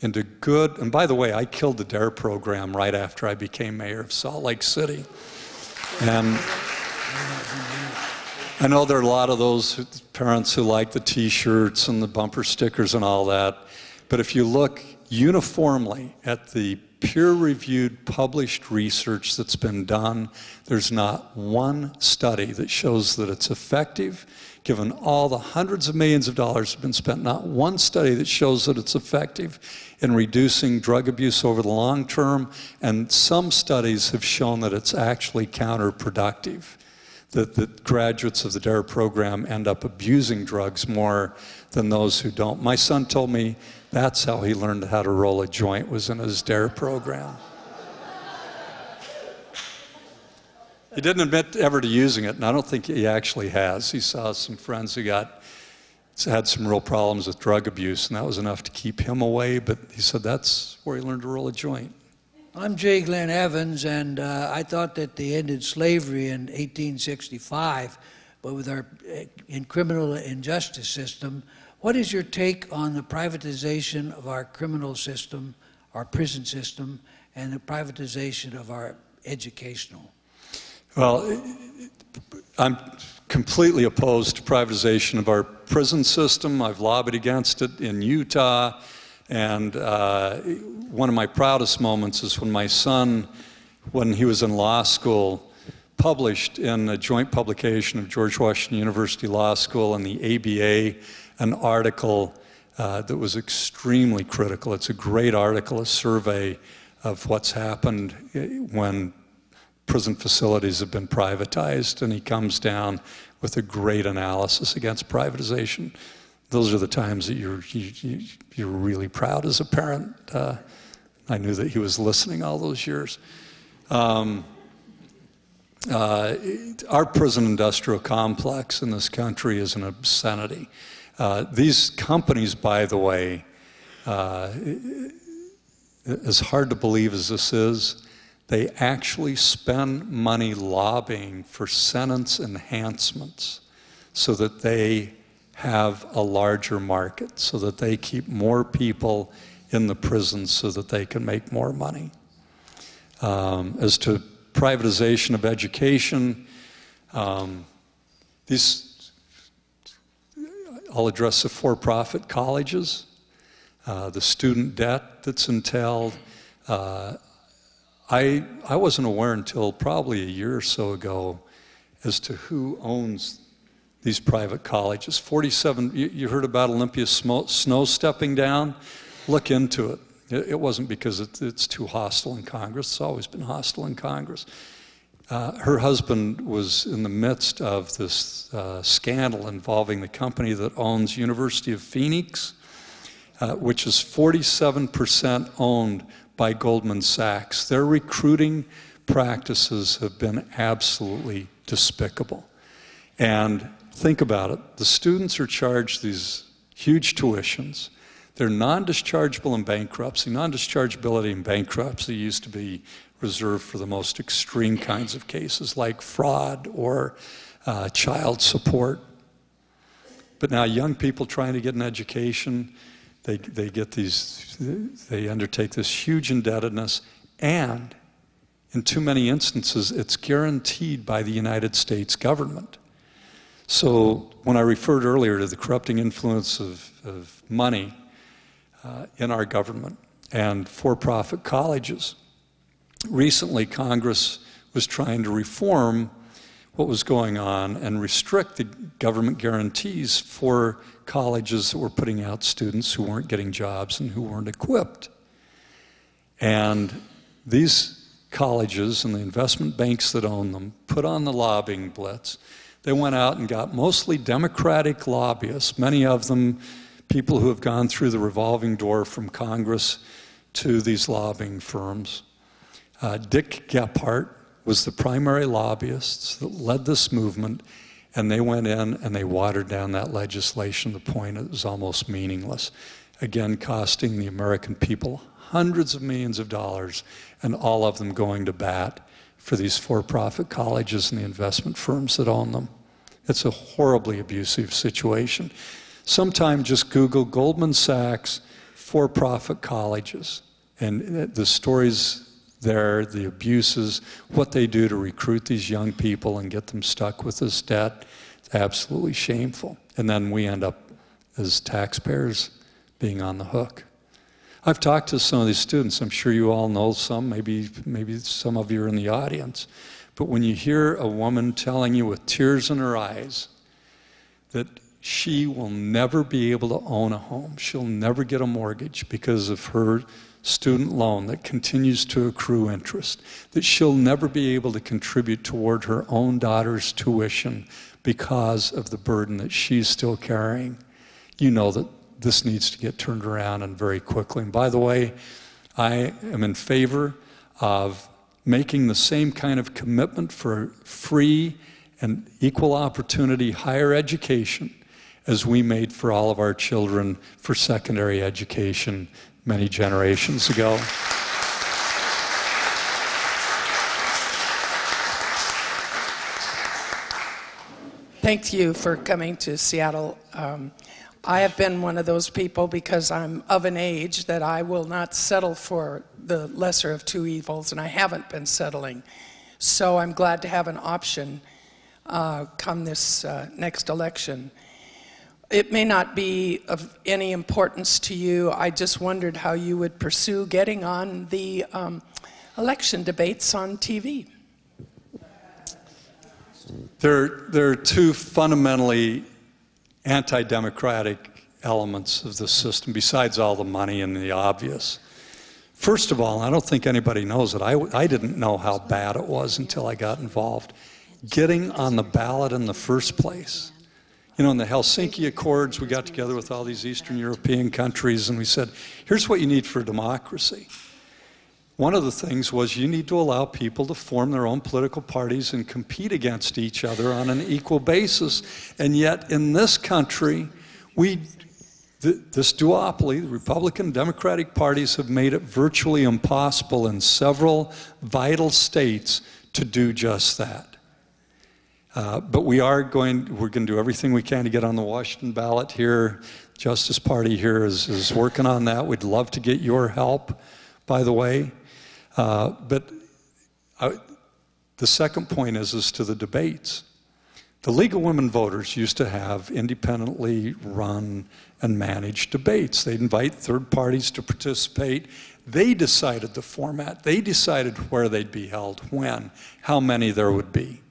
into good, and by the way, I killed the DARE program right after I became mayor of Salt Lake City. And I know there are a lot of those parents who like the t-shirts and the bumper stickers and all that, but if you look uniformly at the peer-reviewed published research that's been done, there's not one study that shows that it's effective. Given all the hundreds of millions of dollars have been spent, not one study that shows that it's effective in reducing drug abuse over the long term, and some studies have shown that it's actually counterproductive, that the graduates of the DARE program end up abusing drugs more than those who don't. My son told me That's how he learned how to roll a joint, was in his DARE program. He didn't admit ever to using it, and I don't think he actually has. He saw some friends who had some real problems with drug abuse, and that was enough to keep him away, but he said that's where he learned to roll a joint. I'm J. Glenn Evans, and I thought that they ended slavery in 1865, but with our criminal injustice system. What is your take on the privatization of our criminal system, our prison system, and the privatization of our educational? Well, I'm completely opposed to privatization of our prison system. I've lobbied against it in Utah, and one of my proudest moments is when my son, when he was in law school, published in a joint publication of George Washington University Law School and the ABA an article that was extremely critical. It's a great article, a survey of what's happened when prison facilities have been privatized, and he comes down with a great analysis against privatization. Those are the times that you're really proud as a parent. I knew that he was listening all those years. Our prison industrial complex in this country is an obscenity. These companies, by the way, as hard to believe as this is, they actually spend money lobbying for sentence enhancements so that they have a larger market, so that they keep more people in the prisons so that they can make more money. As to privatization of education, I'll address the for-profit colleges, the student debt that's entailed. I wasn't aware until probably a year or so ago as to who owns these private colleges. 47, you heard about Olympia Snow stepping down? Look into it. It wasn't because it's too hostile in Congress. It's always been hostile in Congress. Her husband was in the midst of this scandal involving the company that owns University of Phoenix, which is 47% owned by Goldman Sachs. Their recruiting practices have been absolutely despicable. And think about it. The students are charged these huge tuitions. They're non-dischargeable in bankruptcy. Non-dischargeability in bankruptcy used to be reserved for the most extreme kinds of cases like fraud or child support. But now young people trying to get an education, they undertake this huge indebtedness, and in too many instances, it's guaranteed by the United States government. So when I referred earlier to the corrupting influence of money in our government and for-profit colleges, recently Congress was trying to reform what was going on and restrict the government guarantees for colleges that were putting out students who weren't getting jobs and who weren't equipped. And these colleges and the investment banks that own them put on the lobbying blitz. They went out and got mostly Democratic lobbyists, many of them people who have gone through the revolving door from Congress to these lobbying firms. Dick Gephardt was the primary lobbyist that led this movement, and they went in and they watered down that legislation to the point it was almost meaningless. Again, costing the American people hundreds of millions of dollars, and all of them going to bat for these for-profit colleges and the investment firms that own them. It's a horribly abusive situation. Sometime just Google Goldman Sachs for-profit colleges, and the stories there, the abuses, what they do to recruit these young people and get them stuck with this debt. It's absolutely shameful. And then we end up as taxpayers being on the hook. I've talked to some of these students. I'm sure you all know some, maybe some of you are in the audience. But when you hear a woman telling you with tears in her eyes that she will never be able to own a home, she'll never get a mortgage because of her student loan that continues to accrue interest, that she'll never be able to contribute toward her own daughter's tuition because of the burden that she's still carrying, you know that this needs to get turned around, and very quickly. And by the way, I am in favor of making the same kind of commitment for free and equal opportunity higher education as we made for all of our children for secondary education many generations ago. Thank you for coming to Seattle. I have been one of those people, because I'm of an age that I will not settle for the lesser of two evils, and I haven't been settling. So I'm glad to have an option come this next election. It may not be of any importance to you. I just wondered how you would pursue getting on the election debates on TV. There are two fundamentally anti-democratic elements of the system, besides all the money and the obvious. First of all, I don't think anybody knows it. I didn't know how bad it was until I got involved. Getting on the ballot in the first place. You know, in the Helsinki Accords, we got together with all these Eastern European countries and we said, here's what you need for democracy. One of the things was you need to allow people to form their own political parties and compete against each other on an equal basis. And yet in this country, this duopoly, the Republican and Democratic parties, have made it virtually impossible in several vital states to do just that. But we're going to do everything we can to get on the Washington ballot here. Justice Party here is working on that. We'd love to get your help, by the way. The second point is to the debates. The League of Women Voters used to have independently run and managed debates. They'd invite third parties to participate. They decided the format. They decided where they'd be held, when, how many there would be.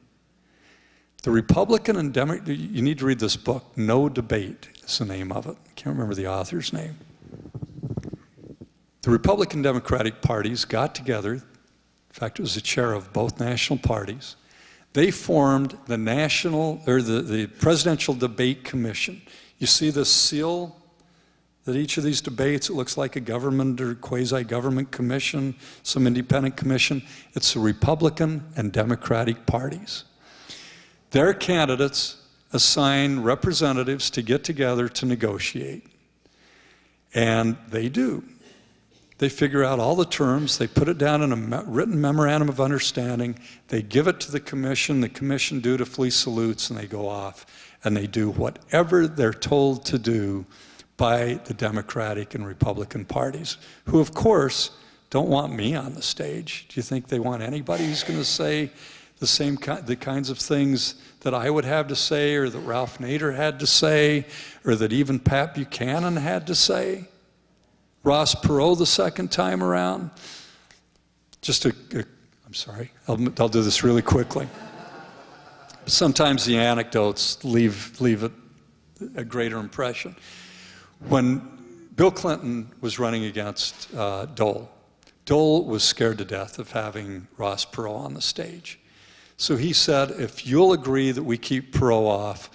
The Republican and Democrat, you need to read this book, No Debate is the name of it. I can't remember the author's name. The Republican Democratic parties got together. In fact, it was the chair of both national parties. They formed the Presidential Debate Commission. You see this seal that each of these debates, it looks like a government or quasi-government commission, some independent commission. It's the Republican and Democratic parties. Their candidates assign representatives to get together to negotiate. And they do. They figure out all the terms, they put it down in a written memorandum of understanding, they give it to the commission dutifully salutes, and they go off and they do whatever they're told to do by the Democratic and Republican parties, who of course don't want me on the stage. Do you think they want anybody who's going to say the kinds of things that I would have to say, or that Ralph Nader had to say, or that even Pat Buchanan had to say? Ross Perot the second time around. I'm sorry, I'll do this really quickly. Sometimes the anecdotes leave a greater impression. When Bill Clinton was running against Dole was scared to death of having Ross Perot on the stage. So he said, if you'll agree that we keep Perot off,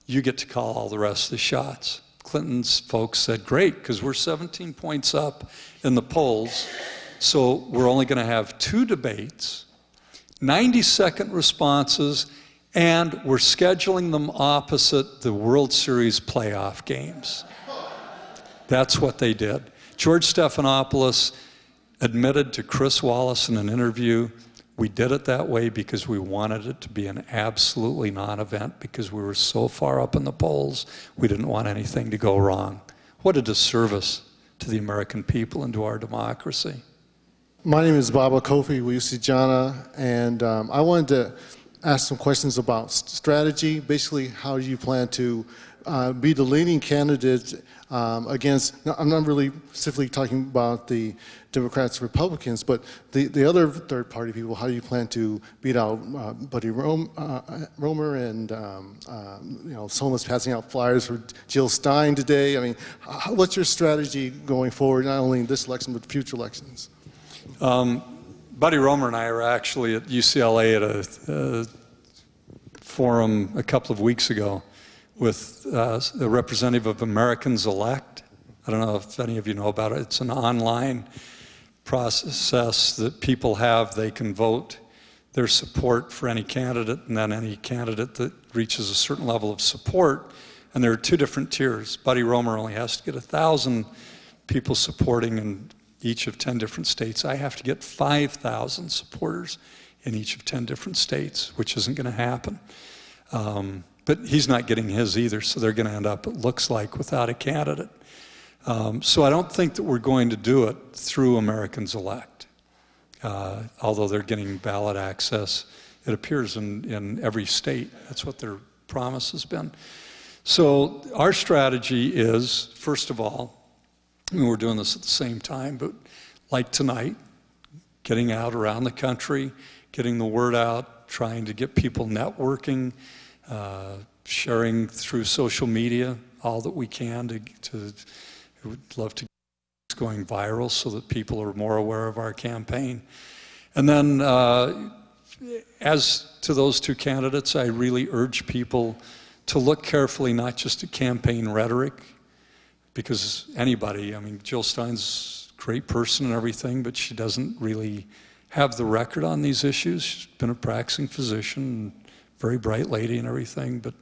you get to call all the rest of the shots. Clinton's folks said, great, because we're 17 points up in the polls, so we're only going to have 2 debates, 90-second responses, and we're scheduling them opposite the World Series playoff games. That's what they did. George Stephanopoulos admitted to Chris Wallace in an interview, we did it that way because we wanted it to be an absolutely non-event, because we were so far up in the polls, we didn't want anything to go wrong. What a disservice to the American people and to our democracy. My name is Baba Kofi Wiyusijana, and I wanted to ask some questions about strategy. Basically, how do you plan to be the leading candidate against, I'm not really specifically talking about the Democrats, Republicans, but the other third-party people. How do you plan to beat out Buddy Romer and someone's passing out flyers for Jill Stein today? I mean, what's your strategy going forward, not only in this election, but future elections? Buddy Romer and I are actually at UCLA at a forum a couple of weeks ago with a representative of Americans Elect, I don't know if any of you know about it. It's an online process that people have. They can vote their support for any candidate, and then any candidate that reaches a certain level of support. And there are two different tiers. Buddy Roemer only has to get 1,000 people supporting in each of 10 different states. I have to get 5,000 supporters in each of 10 different states, which isn't going to happen. But he's not getting his either, so they're going to end up, it looks like, without a candidate. So I don't think that we're going to do it through Americans Elect, although they're getting ballot access, it appears, in every state. That's what their promise has been. So our strategy is, first of all, I mean, we're doing this at the same time, but like tonight, getting out around the country, getting the word out, trying to get people networking, sharing through social media all that we can to we'd love to get this going viral so that people are more aware of our campaign. And then as to those two candidates, I really urge people to look carefully not just at campaign rhetoric, because anybody, I mean, Jill Stein's a great person and everything, but she doesn't really have the record on these issues. She's been a practicing physician, and very bright lady and everything, but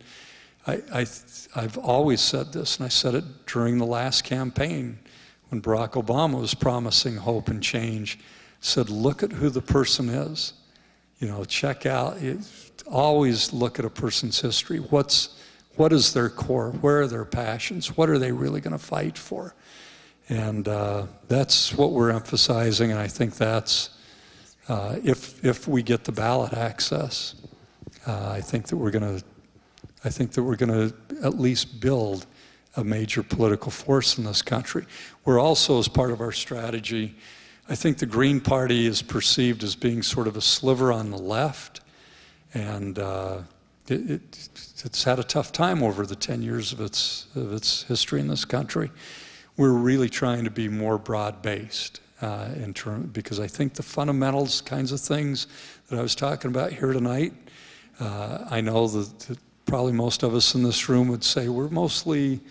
I've always said this, and I said it during the last campaign when Barack Obama was promising hope and change. I said, look at who the person is. You know, check out, always look at a person's history. What is their core? Where are their passions? What are they really going to fight for? And that's what we're emphasizing, and I think that's, if we get the ballot access, I think that we're going to at least build a major political force in this country. We're also, as part of our strategy, I think the Green Party is perceived as being sort of a sliver on the left, and it's had a tough time over the 10 years of its history in this country. We're really trying to be more broad-based because I think the fundamentals kinds of things that I was talking about here tonight, I know that probably most of us in this room would say we're mostly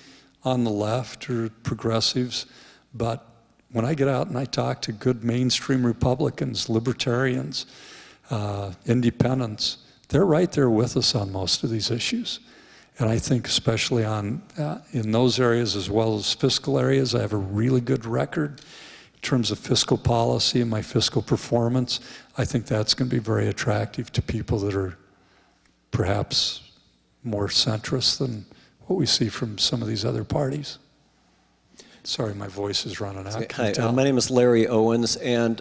on the left or progressives, but when I get out and I talk to good mainstream Republicans, libertarians, independents, they're right there with us on most of these issues. And I think especially in those areas as well as fiscal areas, I have a really good record in terms of fiscal policy and my fiscal performance. I think that's going to be very attractive to people that are perhaps more centrist than what we see from some of these other parties. Sorry, my voice is running out. Hi, my name is Larry Owens, and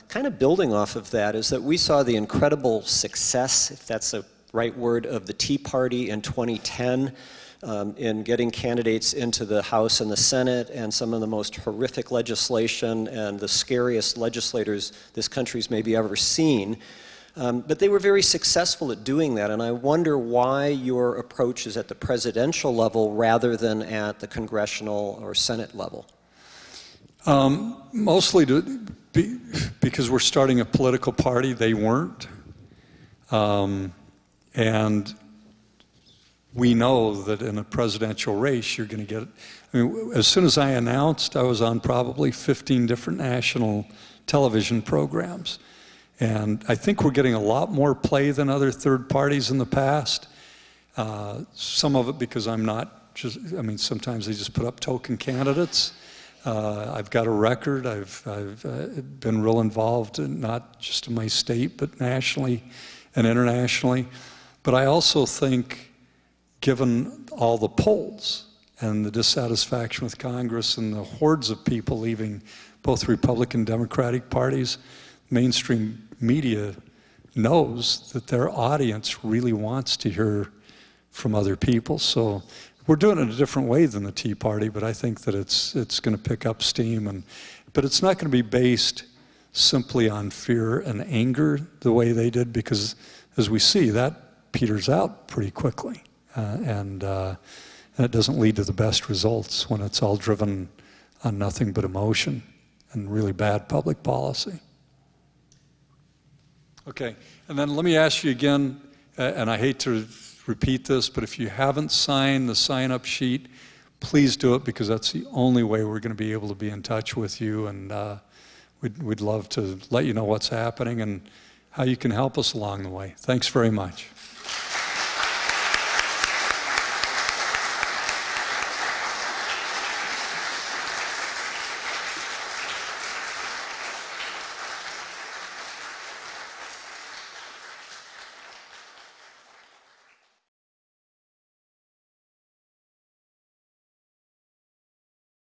kind of building off of that is that we saw the incredible success, if that's a right word, of the Tea Party in 2010 in getting candidates into the House and the Senate, and some of the most horrific legislation and the scariest legislators this country's maybe ever seen. But they were very successful at doing that, and I wonder why your approach is at the presidential level rather than at the congressional or Senate level. Mostly because we're starting a political party. They weren't. And we know that in a presidential race, you're going to get, I mean, as soon as I announced, I was on probably 15 different national television programs. And I think we're getting a lot more play than other third parties in the past. Some of it because I'm not just, I mean, sometimes they just put up token candidates. I've got a record. I've been real involved, not just in my state, but nationally and internationally. But I also think, given all the polls and the dissatisfaction with Congress and the hordes of people leaving both Republican and Democratic parties, mainstream media knows that their audience really wants to hear from other people. So we're doing it a different way than the Tea Party, but I think that it's going to pick up steam. But it's not going to be based simply on fear and anger the way they did, because as we see, that peters out pretty quickly. And it doesn't lead to the best results when it's all driven on nothing but emotion and really bad public policy. Okay, and then let me ask you again, and I hate to repeat this, but if you haven't signed the sign-up sheet, please do it, because that's the only way we're going to be able to be in touch with you, and we'd love to let you know what's happening and how you can help us along the way. Thanks very much.